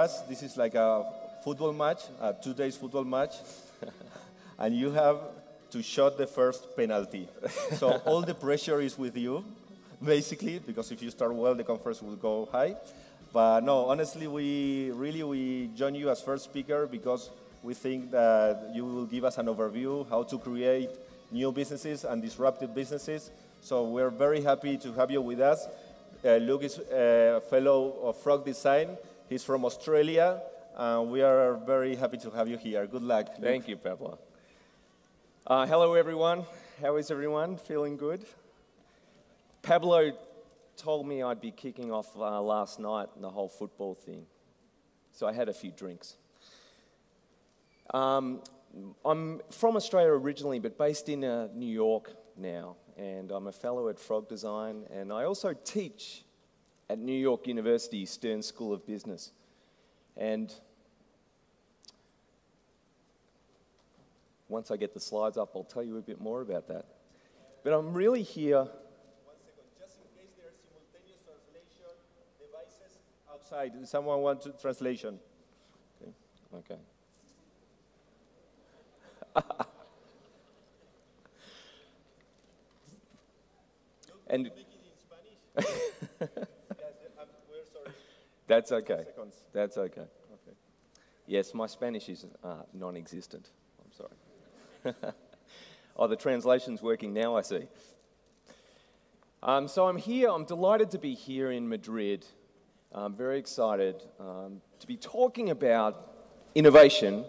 us, this is like a football match, a 2 days football match, and you have to shot the first penalty. So all the pressure is with you, basically, because if you start well, the conference will go high. But no, honestly, we join you as first speaker because we think that you will give us an overview how to create new businesses and disruptive businesses. So we're very happy to have you with us. Luke is a fellow of Frog Design. He's from Australia, and we are very happy to have you here. Good luck, Luke. Thank you, Pablo. Hello, everyone. How is everyone? Feeling good? Pablo told me I'd be kicking off last night the whole football thing, so I had a few drinks. I'm from Australia originally, but based in New York now, and I'm a fellow at Frog Design, and I also teach at New York University Stern School of Business. And once I get the slides up, I'll tell you a bit more about that. But I'm really here. 1 second, just in case there are simultaneous translation devices outside. Does someone want to translation? Okay. And make it in Spanish? Yes, we're sorry. That's okay. That's okay. Okay. Yes, my Spanish is non-existent. I'm sorry. Oh, the translation's working now, I see. So I'm here. I'm delighted to be here in Madrid. I'm very excited to be talking about innovation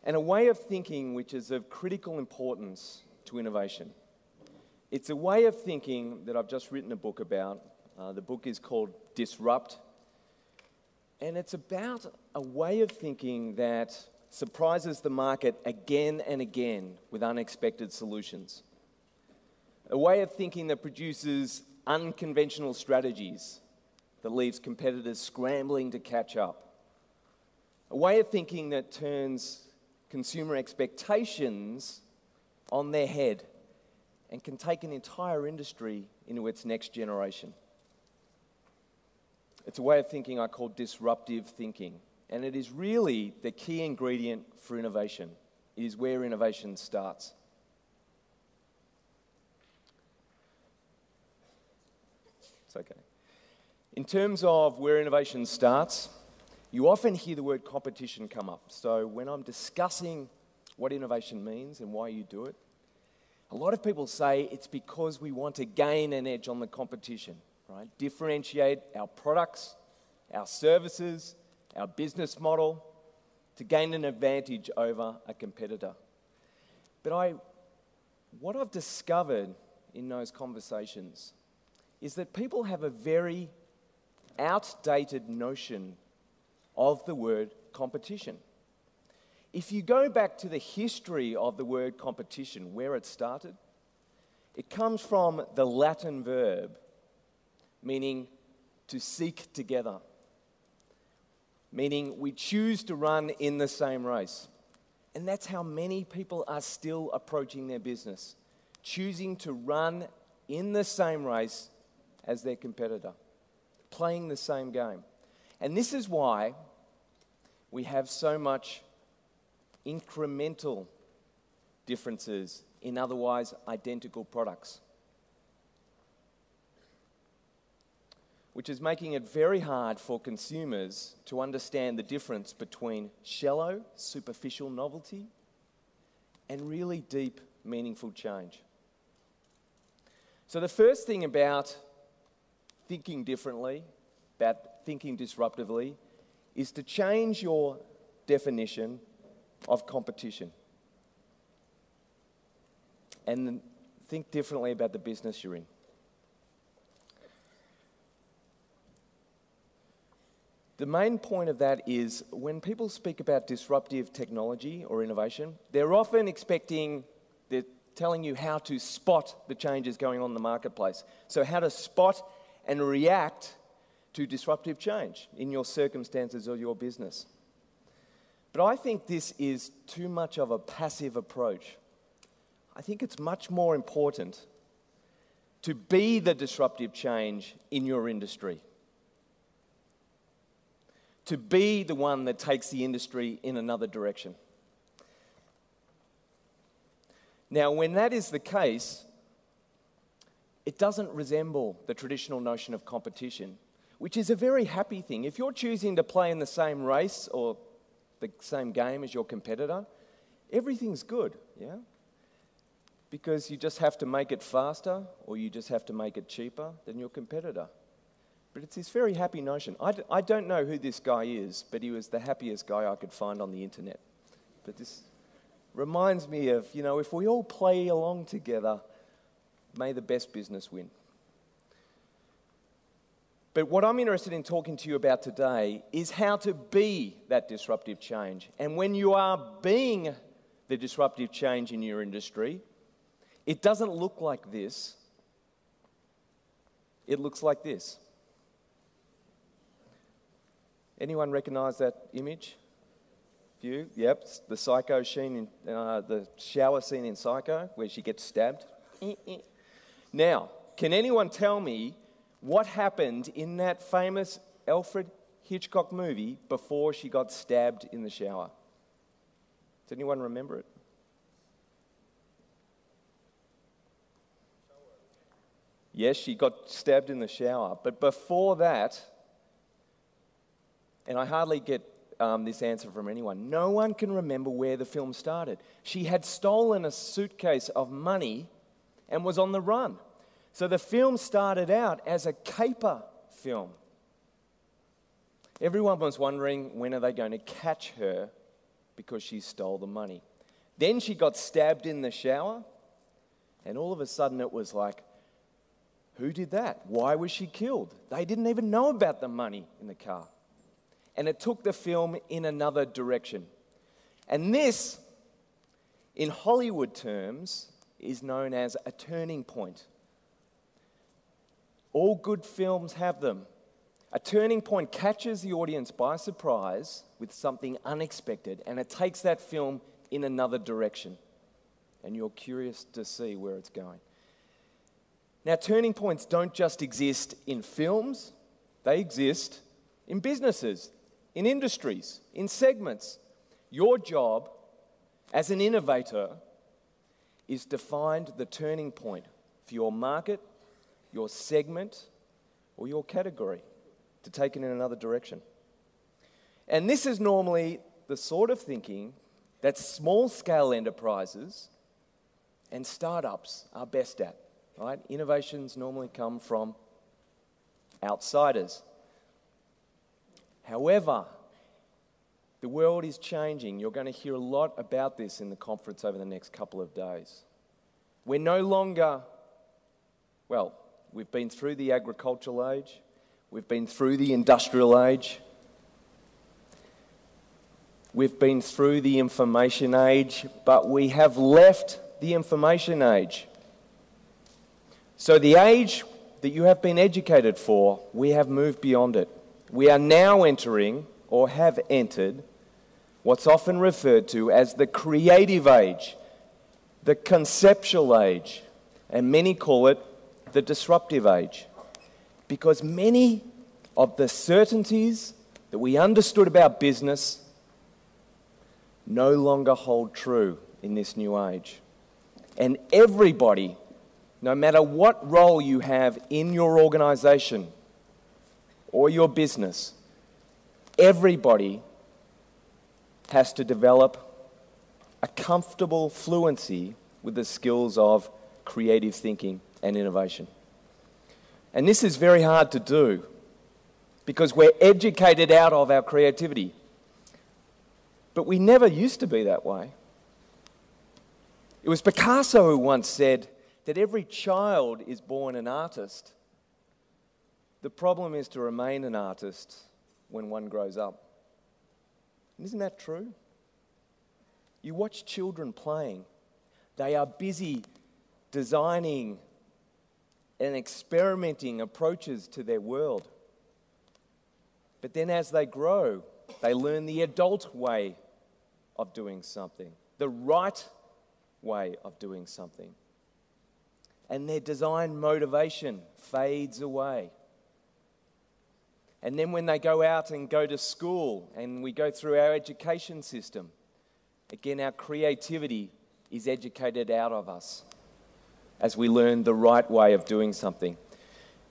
and a way of thinking which is of critical importance to innovation. It's a way of thinking that I've just written a book about. The book is called Disrupt. And it's about a way of thinking that surprises the market again and again with unexpected solutions. A way of thinking that produces unconventional strategies that leaves competitors scrambling to catch up. A way of thinking that turns consumer expectations on their head and can take an entire industry into its next generation. It's a way of thinking I call disruptive thinking, and it is really the key ingredient for innovation. It is where innovation starts. It's okay. In terms of where innovation starts, you often hear the word competition come up. So when I'm discussing what innovation means and why you do it, a lot of people say it's because we want to gain an edge on the competition, right? Differentiate our products, our services, our business model to gain an advantage over a competitor. But what I've discovered in those conversations is that people have a very outdated notion of the word competition. If you go back to the history of the word competition, where it started, it comes from the Latin verb meaning to seek together, meaning we choose to run in the same race. And that's how many people are still approaching their business, choosing to run in the same race as their competitor, playing the same game. And this is why we have so much incremental differences in otherwise identical products, which is making it very hard for consumers to understand the difference between shallow, superficial novelty and really deep, meaningful change. So the first thing about thinking differently, about thinking disruptively, is to change your definition of competition and think differently about the business you're in. The main point of that is when people speak about disruptive technology or innovation, they're often they're telling you how to spot the changes going on in the marketplace. So how to spot and react to disruptive change in your circumstances or your business. But I think this is too much of a passive approach. I think it's much more important to be the disruptive change in your industry. to be the one that takes the industry in another direction. Now, when that is the case, it doesn't resemble the traditional notion of competition, which is a very happy thing. If you're choosing to play in the same race or the same game as your competitor, everything's good, yeah? Because you just have to make it faster or you just have to make it cheaper than your competitor. But it's this very happy notion. I don't know who this guy is, but he was the happiest guy I could find on the internet. But this reminds me of, if we all play along together, may the best business win. But what I'm interested in talking to you about today is how to be that disruptive change. And when you are being the disruptive change in your industry, it doesn't look like this. It looks like this. Anyone recognize that image? Few? Yep, the Psycho scene in the shower scene in Psycho where she gets stabbed. Now, can anyone tell me what happened in that famous Alfred Hitchcock movie before she got stabbed in the shower? Does anyone remember it? Yes, she got stabbed in the shower. But before that, and I hardly get this answer from anyone, no one can remember where the film started. She had stolen a suitcase of money and was on the run. So the film started out as a caper film. Everyone was wondering, when are they going to catch her because she stole the money? Then she got stabbed in the shower, and all of a sudden it was like, who did that? Why was she killed? They didn't even know about the money in the car. And it took the film in another direction. And this, in Hollywood terms, is known as a turning point. All good films have them. A turning point catches the audience by surprise with something unexpected, and it takes that film in another direction. And you're curious to see where it's going. Now, turning points don't just exist in films, they exist in businesses, in industries, in segments. Your job as an innovator is to find the turning point for your market, your segment, or your category, to take it in another direction. And this is normally the sort of thinking that small-scale enterprises and startups are best at. Right? Innovations normally come from outsiders. However, the world is changing. You're going to hear a lot about this in the conference over the next couple of days. We're no longer, we've been through the agricultural age, we've been through the industrial age, we've been through the information age, but we have left the information age. So the age that you have been educated for, we have moved beyond it. We are now entering, or have entered, what's often referred to as the creative age, the conceptual age, and many call it the disruptive age. Because many of the certainties that we understood about business no longer hold true in this new age. And everybody, no matter what role you have in your organization or your business, everybody has to develop a comfortable fluency with the skills of creative thinking and innovation. And this is very hard to do because we're educated out of our creativity. But we never used to be that way. It was Picasso who once said that every child is born an artist. The problem is to remain an artist when one grows up. Isn't that true? You watch children playing. They are busy designing and experimenting approaches to their world. But then as they grow, they learn the adult way of doing something, the right way of doing something. And their design motivation fades away. And then when they go out and go to school and we go through our education system, again, our creativity is educated out of us as we learn the right way of doing something.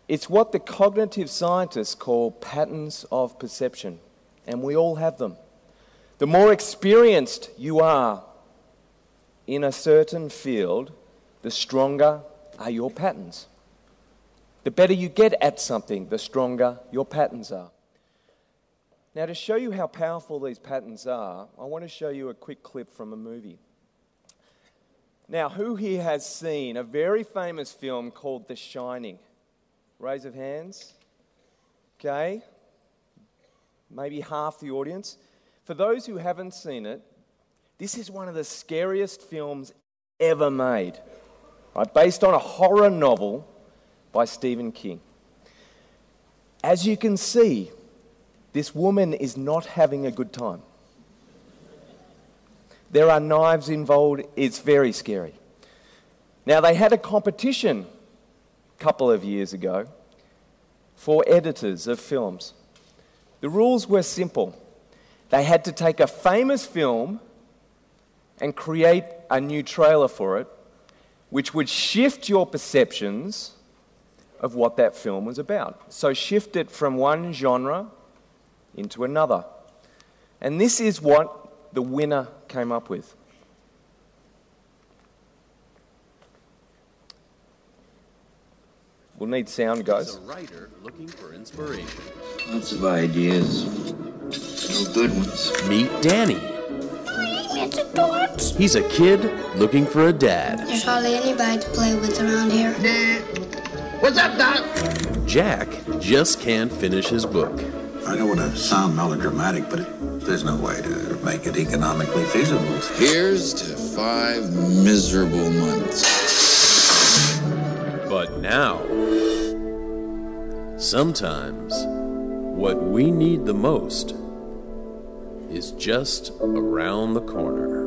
It's what the cognitive scientists call patterns of perception, and we all have them. The more experienced you are in a certain field, the stronger are your patterns. The better you get at something, the stronger your patterns are. Now, to show you how powerful these patterns are, I want to show you a quick clip from a movie. Now, who here has seen a very famous film called The Shining? Raise of hands. Okay. Maybe half the audience. For those who haven't seen it, this is one of the scariest films ever made, right? Based on a horror novel by Stephen King. As you can see, this woman is not having a good time. There are knives involved. It's very scary. Now, they had a competition a couple of years ago for editors of films. The rules were simple. They had to take a famous film and create a new trailer for it, which would shift your perceptions of what that film was about. So shift it from one genre into another. And this is what the winner came up with. We'll need sound, guys. He's a writer looking for inspiration. Lots of ideas. No good ones. Meet Danny. Matadors. He's a kid looking for a dad. There's hardly anybody to play with around here. What's up, Doc? Jack just can't finish his book. I don't want to sound melodramatic, but there's no way to make it economically feasible. Here's to 5 miserable months. But now, sometimes what we need the most is just around the corner.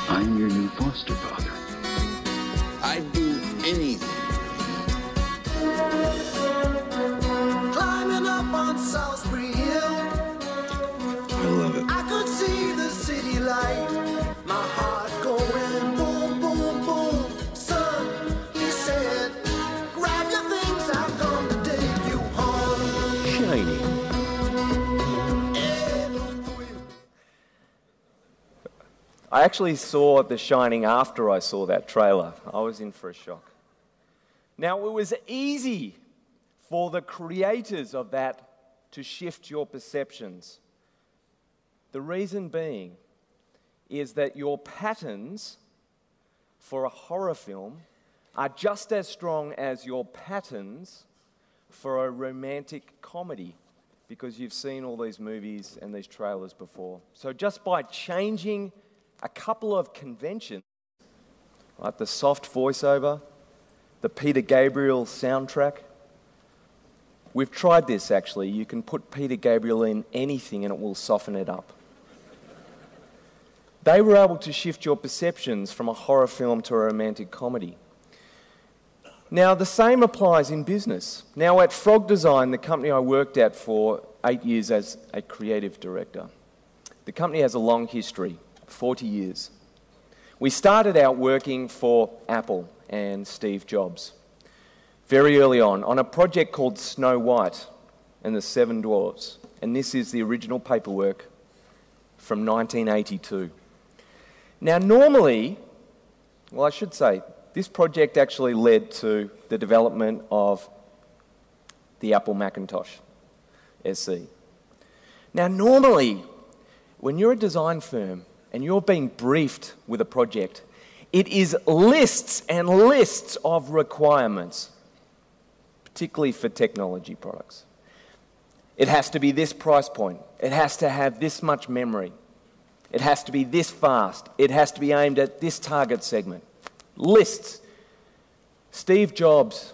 I'm your new foster father. I'd do anything. Climbing up on Salisbury Hill, I love it. I could see the city light. My heart going boom, boom, boom. Son, he said, grab your things, I've come to take you home. Shiny. I actually saw The Shining after I saw that trailer. I was in for a shock. Now, it was easy for the creators of that to shift your perceptions. The reason being is that your patterns for a horror film are just as strong as your patterns for a romantic comedy, because you've seen all these movies and these trailers before. So just by changing a couple of conventions, like the soft voiceover, the Peter Gabriel soundtrack. We've tried this actually. You can put Peter Gabriel in anything and it will soften it up. They were able to shift your perceptions from a horror film to a romantic comedy. Now, the same applies in business. Now, at Frog Design, the company I worked at for 8 years as a creative director, the company has a long history. 40 years. We started out working for Apple and Steve Jobs very early on a project called Snow White and the Seven Dwarfs. And this is the original paperwork from 1982. Now, normally, well, I should say, this project actually led to the development of the Apple Macintosh SE. Now, normally, when you're a design firm, and you're being briefed with a project, it is lists and lists of requirements, particularly for technology products. It has to be this price point. It has to have this much memory. It has to be this fast. It has to be aimed at this target segment. Lists. Steve Jobs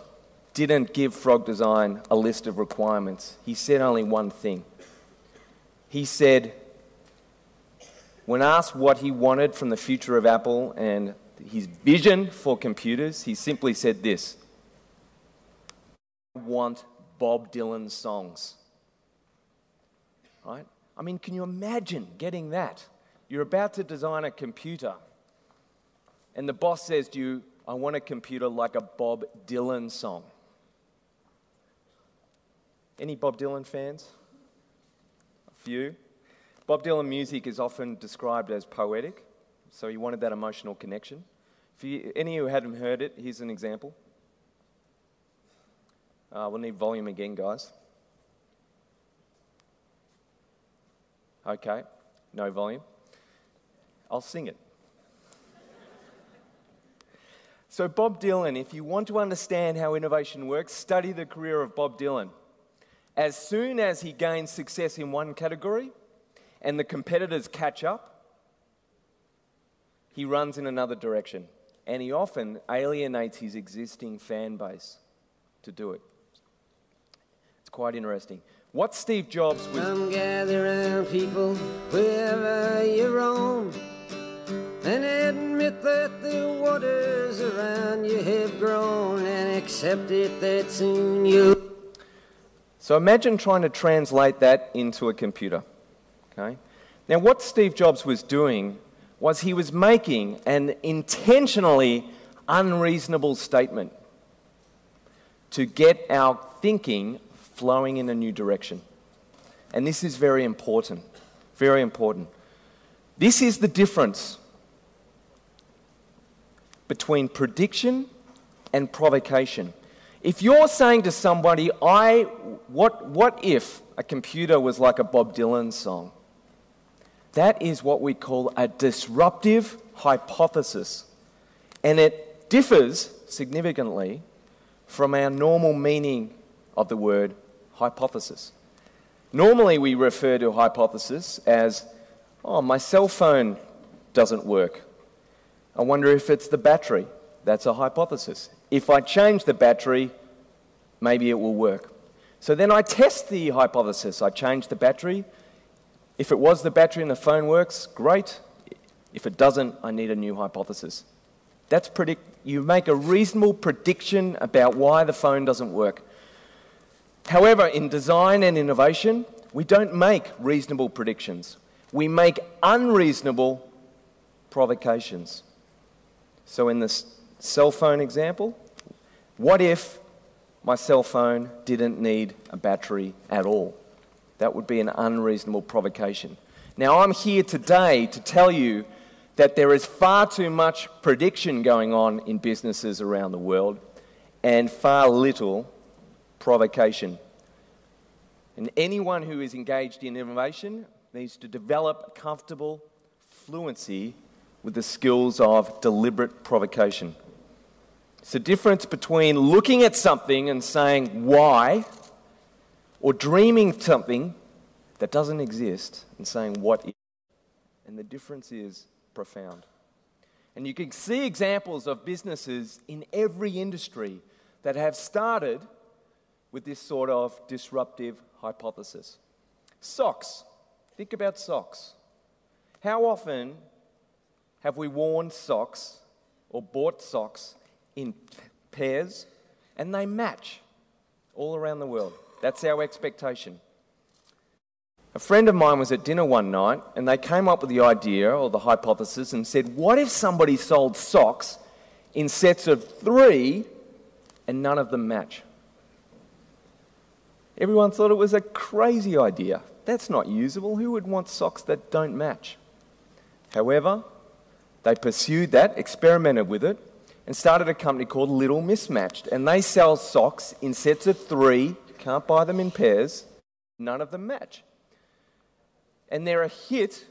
didn't give Frog Design a list of requirements. He said only one thing. He said, when asked what he wanted from the future of Apple and his vision for computers, he simply said this: I want Bob Dylan songs. Right? I mean, can you imagine getting that? You're about to design a computer, and the boss says to you, I want a computer like a Bob Dylan song. Any Bob Dylan fans? A few. Bob Dylan music is often described as poetic, so he wanted that emotional connection. Any who hadn't heard it, here's an example. We'll need volume again, guys. Okay, no volume. I'll sing it. So Bob Dylan, if you want to understand how innovation works, study the career of Bob Dylan. As soon as he gains success in one category and the competitors catch up, he runs in another direction. And he often alienates his existing fan base to do it. It's quite interesting. What Steve Jobs was... Come gather around, people, wherever you roam, and admit that the waters around you have grown, and accept it that soon you'll... So imagine trying to translate that into a computer. Okay? Now what Steve Jobs was doing was he was making an intentionally unreasonable statement to get our thinking flowing in a new direction. And this is very important, very important. This is the difference between prediction and provocation. If you're saying to somebody, what if a computer was like a Bob Dylan song? That is what we call a disruptive hypothesis. And it differs significantly from our normal meaning of the word hypothesis. Normally we refer to hypothesis as, oh, my cell phone doesn't work. I wonder if it's the battery. That's a hypothesis. If I change the battery, maybe it will work. So then I test the hypothesis. I change the battery. If it was the battery and the phone works, great. If it doesn't, I need a new hypothesis. You make a reasonable prediction about why the phone doesn't work. However, in design and innovation, we don't make reasonable predictions. We make unreasonable provocations. So in this cell phone example, what if my cell phone didn't need a battery at all? That would be an unreasonable provocation. Now, I'm here today to tell you that there is far too much prediction going on in businesses around the world and far little provocation. And anyone who is engaged in innovation needs to develop comfortable fluency with the skills of deliberate provocation. It's the difference between looking at something and saying why, or dreaming something that doesn't exist and saying what is. And the difference is profound. And you can see examples of businesses in every industry that have started with this sort of disruptive hypothesis. Socks. Think about socks. How often have we worn socks or bought socks in pairs and they match all around the world? That's our expectation. A friend of mine was at dinner one night and they came up with the idea or the hypothesis and said, what if somebody sold socks in sets of 3 and none of them match? Everyone thought it was a crazy idea. That's not usable. Who would want socks that don't match? However, they pursued that, experimented with it, and started a company called Little Mismatched. And they sell socks in sets of 3, can't buy them in pairs, none of them match. And they're a hit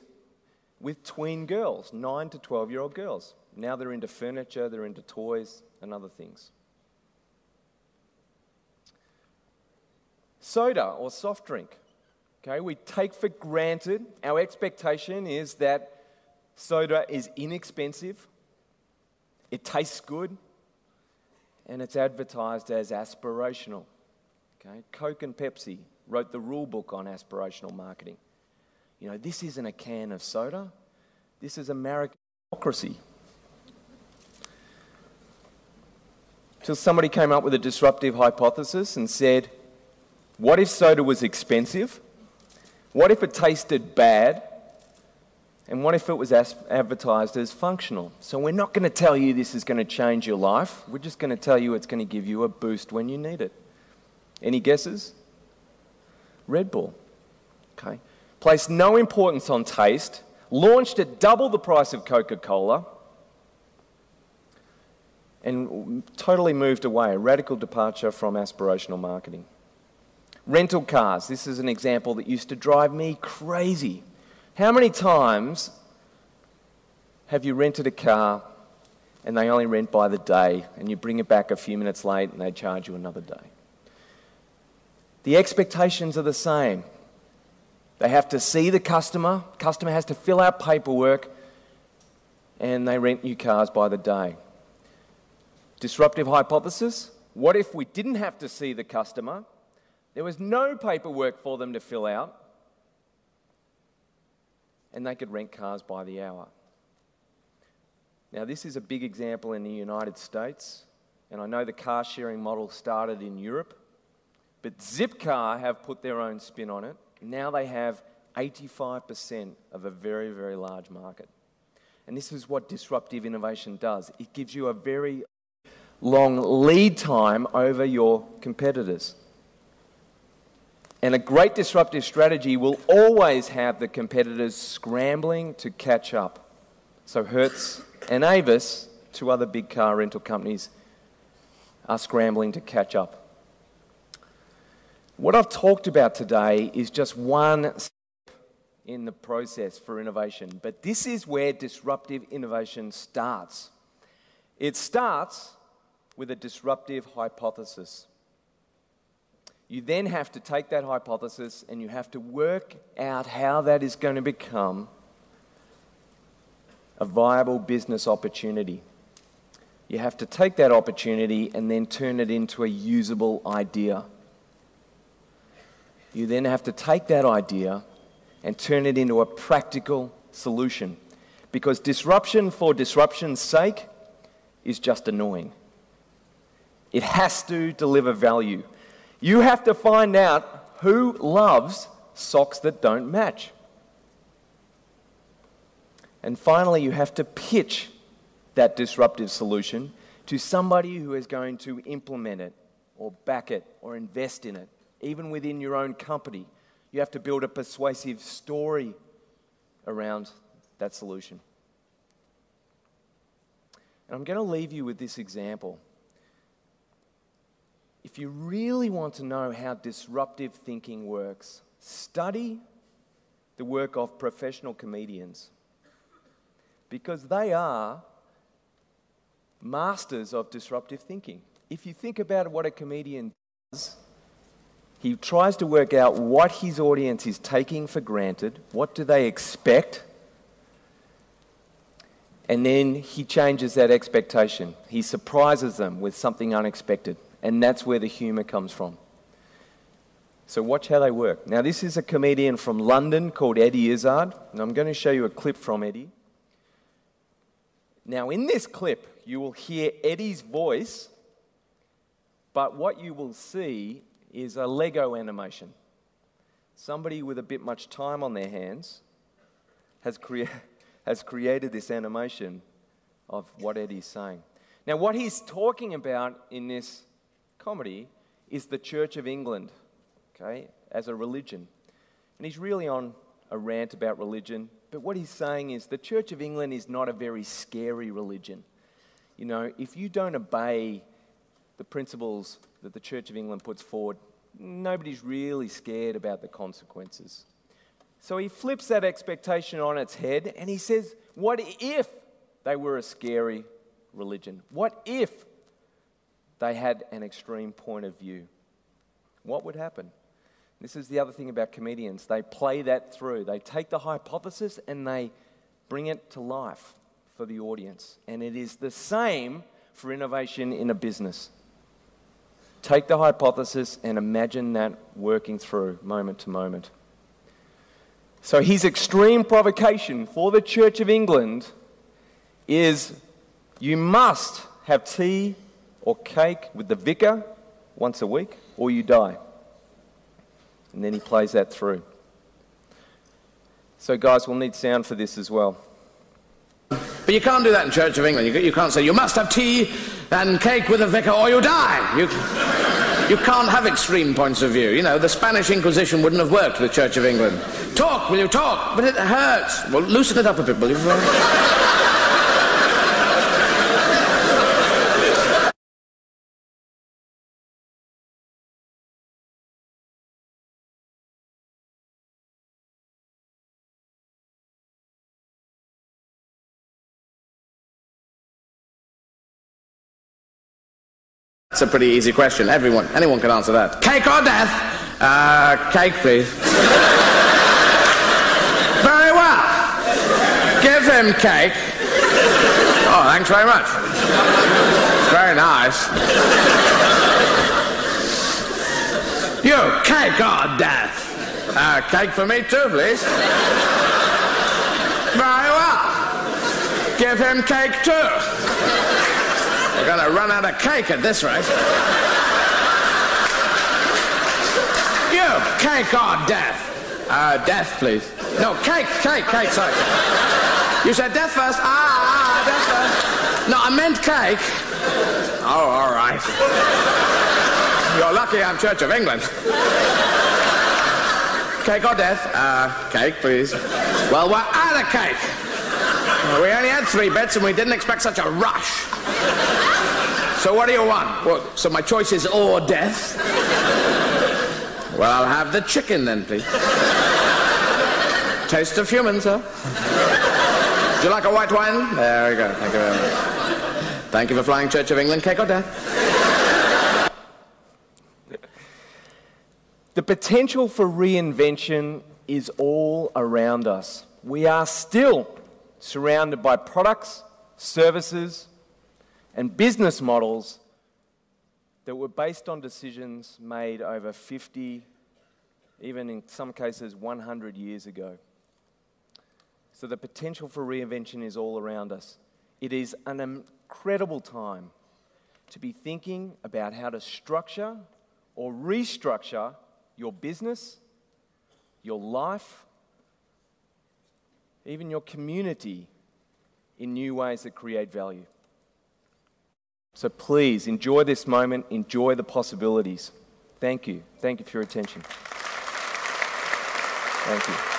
with tween girls, 9 to 12-year-old girls. Now they're into furniture, they're into toys and other things. Soda or soft drink. Okay, we take for granted, our expectation is that soda is inexpensive, it tastes good, and it's advertised as aspirational. Okay, Coke and Pepsi wrote the rule book on aspirational marketing. You know, this isn't a can of soda, this is American democracy. till somebody came up with a disruptive hypothesis and said, what if soda was expensive? What if it tasted bad? And what if it was advertised as functional? So we're not going to tell you this is going to change your life. We're just going to tell you it's going to give you a boost when you need it. Any guesses? Red Bull. Okay. Placed no importance on taste, launched at double the price of Coca-Cola, and totally moved away, a radical departure from aspirational marketing. Rental cars. This is an example that used to drive me crazy. How many times have you rented a car and they only rent by the day and you bring it back a few minutes late and they charge you another day? The expectations are the same. They have to see the customer has to fill out paperwork, and they rent you cars by the day. Disruptive hypothesis: what if we didn't have to see the customer? There was no paperwork for them to fill out, and they could rent cars by the hour. Now, this is a big example in the United States, and I know the car sharing model started in Europe, but Zipcar have put their own spin on it. Now they have 85% of a very, very large market. And this is what disruptive innovation does. It gives you a very long lead time over your competitors. And a great disruptive strategy will always have the competitors scrambling to catch up. So Hertz and Avis, two other big car rental companies, are scrambling to catch up. What I've talked about today is just one step in the process for innovation, but this is where disruptive innovation starts. It starts with a disruptive hypothesis. You then have to take that hypothesis and you have to work out how that is going to become a viable business opportunity. You have to take that opportunity and then turn it into a usable idea. You then have to take that idea and turn it into a practical solution, because disruption for disruption's sake is just annoying. It has to deliver value. You have to find out who loves socks that don't match. And finally, you have to pitch that disruptive solution to somebody who is going to implement it or back it or invest in it. Even within your own company, you have to build a persuasive story around that solution. And I'm going to leave you with this example. If you really want to know how disruptive thinking works, study the work of professional comedians, because they are masters of disruptive thinking. If you think about what a comedian does, he tries to work out what his audience is taking for granted, what do they expect, and then he changes that expectation. He surprises them with something unexpected, and that's where the humour comes from. So watch how they work. Now, this is a comedian from London called Eddie Izzard, and I'm going to show you a clip from Eddie. Now, in this clip, you will hear Eddie's voice, but what you will see is a Lego animation. Somebody with a bit much time on their hands has created this animation of what Eddie's saying. Now, what he's talking about in this comedy is the Church of England, okay, as a religion. And he's really on a rant about religion, but what he's saying is the Church of England is not a very scary religion. You know, if you don't obey the principles that the Church of England puts forward, nobody's really scared about the consequences. So he flips that expectation on its head and he says, what if they were a scary religion? What if they had an extreme point of view? What would happen? This is the other thing about comedians. They play that through. They take the hypothesis and they bring it to life for the audience. And it is the same for innovation in a business. Take the hypothesis and imagine that working through moment to moment. So his extreme provocation for the Church of England is you must have tea or cake with the vicar once a week, or you die. And then he plays that through. So guys, we'll need sound for this as well. But you can't do that in Church of England. You can't say, you must have tea and cake with a vicar or you die. You can't have extreme points of view. You know, the Spanish Inquisition wouldn't have worked with Church of England. Talk, will you talk? But it hurts. Well, loosen it up a bit, will you? That's a pretty easy question. Anyone can answer that. Cake or death? Cake, please. Very well. Give him cake. Oh, thanks very much. Very nice. You, cake or death? Cake for me too, please. Very well. Give him cake too. We're going to run out of cake at this rate. You, cake or death? Death, please. No, cake, sorry. You said death first. Death first. No, I meant cake. Oh, all right. You're lucky I'm Church of England. Cake or death? Cake, please. Well, we're out of cake. We only had 3 bits and we didn't expect such a rush. So what do you want? Well, so my choice is or death? Well, I'll have the chicken then, please. Taste of human, sir. Would you like a white wine? There we go. Thank you very much. Thank you for flying Church of England. Cake or death? The potential for reinvention is all around us. We are still surrounded by products, services, and business models that were based on decisions made over 50, even in some cases 100 years ago. So the potential for reinvention is all around us. It is an incredible time to be thinking about how to structure or restructure your business, your life, even your community in new ways that create value. So please, enjoy this moment, enjoy the possibilities. Thank you. Thank you for your attention. Thank you.